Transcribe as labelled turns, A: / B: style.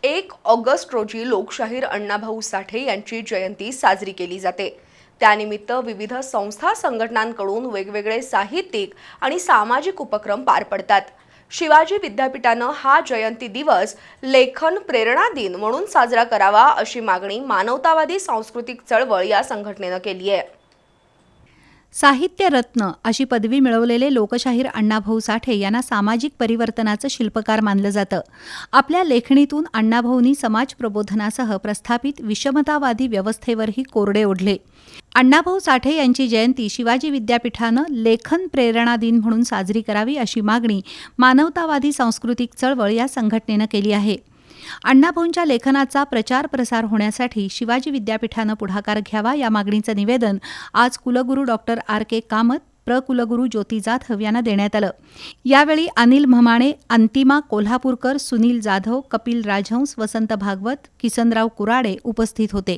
A: 1 August रोजी लोकशाहीर अण्णाभाऊ साठे यांची जयंती साजरी केली जाते। त्यानिमित्त विविध संस्था संघटनांकडून वेगवेगळे साहित्यिक आणि सामाजिक उपक्रम पार पडतात। शिवाजी विद्यापीठानं हा जयंती दिवस लेखन प्रेरणा दिन म्हणून साजरा करावा अशी मागणी मानवतावादी सांस्कृतिक चळवळ या संघटनेनं केली आहे।
B: साहित्य रत्न अशी पदवी मिळवलेले लोकशाहीर अण्णाभाऊ साठे यांना सामाजिक परिवर्तनाचं शिल्पकार मानलं जातं। आपल्या लेखणीतून अण्णाभाऊंनी समाज प्रबोधनासह प्रस्थापित विषमतावादी व्यवस्थेवरही कोरडे ओढले। अण्णाभाऊ साठे यांची जयंती शिवाजी विद्यापीठानं लेखन प्रेरणा दिन म्हणून साजरी करावी अशी मागणी मानवतावादी सांस्कृतिक चळवळ या संघटनेनं केली आहे। अण्णाभाऊंच्या लेखनाचा प्रचार प्रसार होण्यासाठी शिवाजी विद्यापीठानं पुढाकार घ्यावा या मागणीचं निवेदन आज कुलगुरू डॉक्टर RK कामत, प्रकुलगुरू ज्योती जाधव यांना देण्यात आलं। यावेळी अनिल म्हमाणे, अंतिमा कोल्हापूरकर, सुनील जाधव, कपिल राजहंस, वसंत भागवत, किसनराव कुराडे उपस्थित होते।